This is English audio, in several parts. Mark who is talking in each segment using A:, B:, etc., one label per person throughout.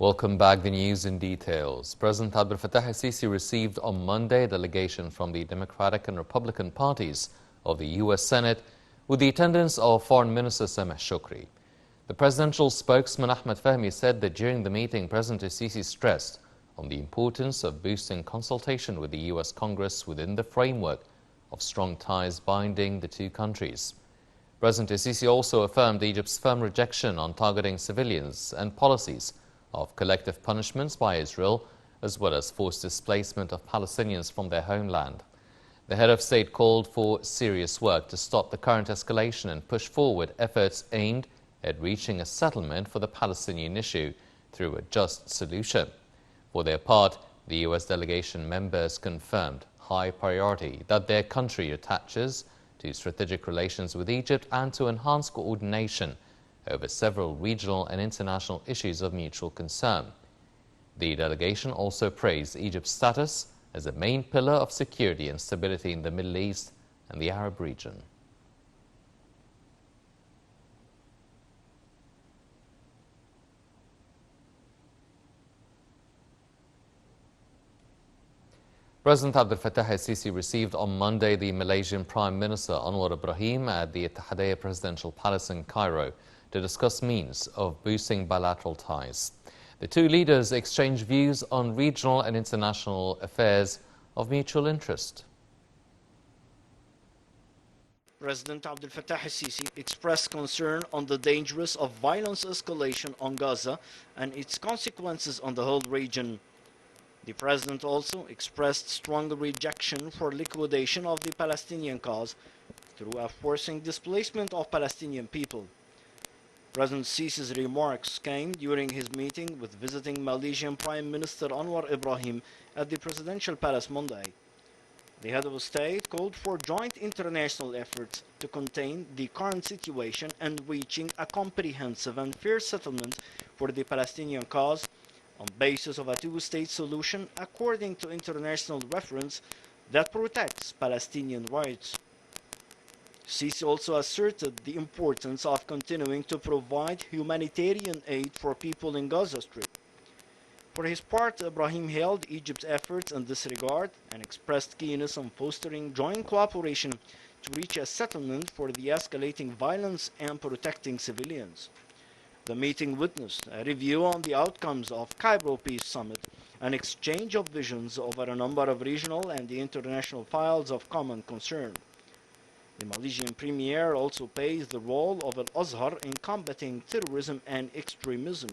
A: Welcome back. The news in details. President Abdel Fattah al-Sisi received on Monday a delegation from the Democratic and Republican parties of the U.S. Senate with the attendance of Foreign Minister Sameh Shoukry. The presidential spokesman Ahmed Fahmy said that during the meeting, President al-Sisi stressed on the importance of boosting consultation with the U.S. Congress within the framework of strong ties binding the two countries. President al-Sisi also affirmed Egypt's firm rejection on targeting civilians and policies of collective punishments by Israel, as well as forced displacement of Palestinians from their homeland. The head of state called for serious work to stop the current escalation and push forward efforts aimed at reaching a settlement for the Palestinian issue through a just solution. For their part, the U.S. delegation members confirmed high priority that their country attaches to strategic relations with Egypt and to enhance coordination over several regional and international issues of mutual concern. The delegation also praised Egypt's status as a main pillar of security and stability in the Middle East and the Arab region. President Abdel Fattah al-Sisi received on Monday the Malaysian Prime Minister Anwar Ibrahim at the Ittihadiyya Presidential Palace in Cairo to discuss means of boosting bilateral ties. The two leaders exchanged views on regional and international affairs of mutual interest.
B: President Abdel Fattah al-Sisi expressed concern on the dangers of violence escalation on Gaza and its consequences on the whole region. The president also expressed strong rejection for liquidation of the Palestinian cause through a forcing displacement of Palestinian people. President Sisi's remarks came during his meeting with visiting Malaysian Prime Minister Anwar Ibrahim at the Presidential Palace Monday. The head of state called for joint international efforts to contain the current situation and reaching a comprehensive and fair settlement for the Palestinian cause on basis of a two-state solution according to international reference that protects Palestinian rights. Sisi also asserted the importance of continuing to provide humanitarian aid for people in Gaza Strip. For his part, Ibrahim hailed Egypt's efforts in this regard and expressed keenness on fostering joint cooperation to reach a settlement for the escalating violence and protecting civilians. The meeting witnessed a review on the outcomes of Cairo Peace Summit, an exchange of visions over a number of regional and international files of common concern. The Malaysian Premier also praised the role of Al-Azhar in combating terrorism and extremism.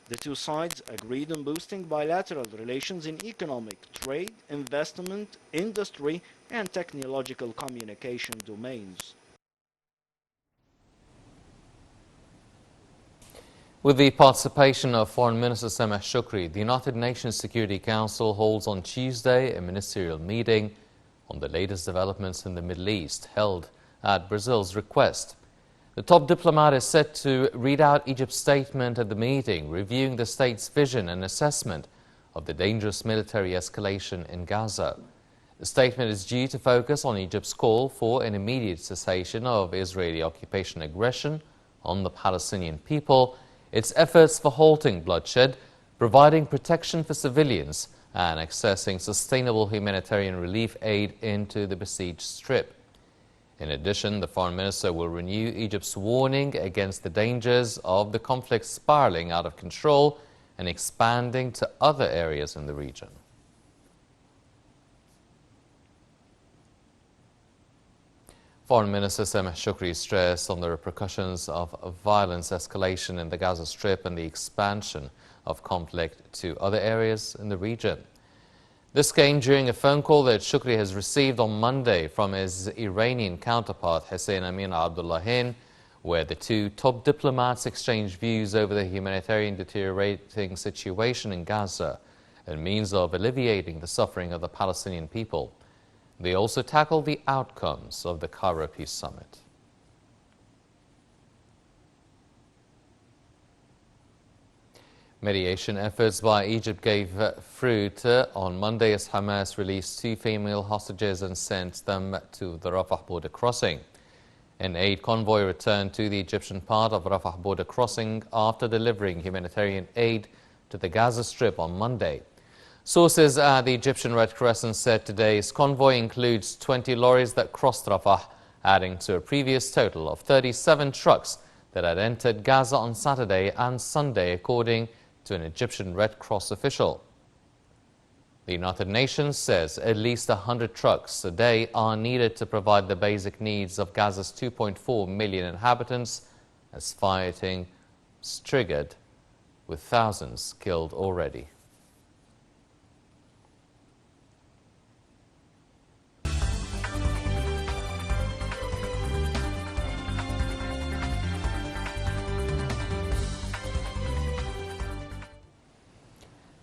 B: The two sides agreed on boosting bilateral relations in economic, trade, investment, industry, and technological communication domains.
A: With the participation of Foreign Minister Sameh Shoukry, the United Nations Security Council holds on Tuesday a ministerial meeting on the latest developments in the Middle East, held at Brazil's request. The top diplomat is set to read out Egypt's statement at the meeting, reviewing the state's vision and assessment of the dangerous military escalation in Gaza. The statement is due to focus on Egypt's call for an immediate cessation of Israeli occupation aggression on the Palestinian people, its efforts for halting bloodshed, providing protection for civilians, and accessing sustainable humanitarian relief aid into the besieged strip. In addition, the foreign minister will renew Egypt's warning against the dangers of the conflict spiraling out of control and expanding to other areas in the region. Foreign Minister Sameh Shoukry stressed on the repercussions of violence escalation in the Gaza Strip and the expansion of conflict to other areas in the region. This came during a phone call that Shoukry has received on Monday from his Iranian counterpart Hossein Amin Abdullahian, where the two top diplomats exchanged views over the humanitarian deteriorating situation in Gaza and means of alleviating the suffering of the Palestinian people. They also tackled the outcomes of the Cairo Peace Summit. Mediation efforts by Egypt gave fruit on Monday as Hamas released two female hostages and sent them to the Rafah border crossing. An aid convoy returned to the Egyptian part of Rafah border crossing after delivering humanitarian aid to the Gaza Strip on Monday. Sources at the Egyptian Red Crescent said today's convoy includes 20 lorries that crossed Rafah, adding to a previous total of 37 trucks that had entered Gaza on Saturday and Sunday, according to an Egyptian Red Cross official. The United Nations says at least 100 trucks a day are needed to provide the basic needs of Gaza's 2.4 million inhabitants, as fighting is triggered, with thousands killed already.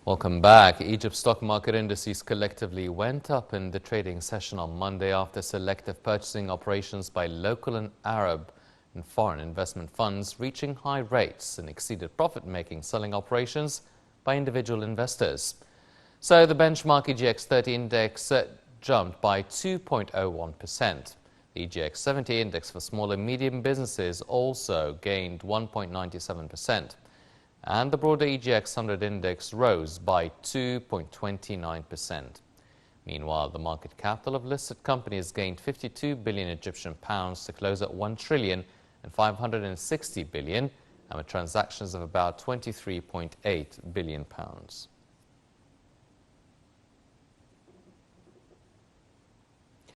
A: Welcome back. Egypt's stock market indices collectively went up in the trading session on Monday after selective purchasing operations by local and Arab and foreign investment funds reaching high rates and exceeded profit-making selling operations by individual investors. So the benchmark EGX30 index jumped by 2.01%. The EGX70 index for small and medium businesses also gained 1.97%. And the broader EGX 100 index rose by 2.29%. Meanwhile, the market capital of listed companies gained 52 billion Egyptian pounds to close at 1 trillion and 560 billion, and with transactions of about 23.8 billion pounds.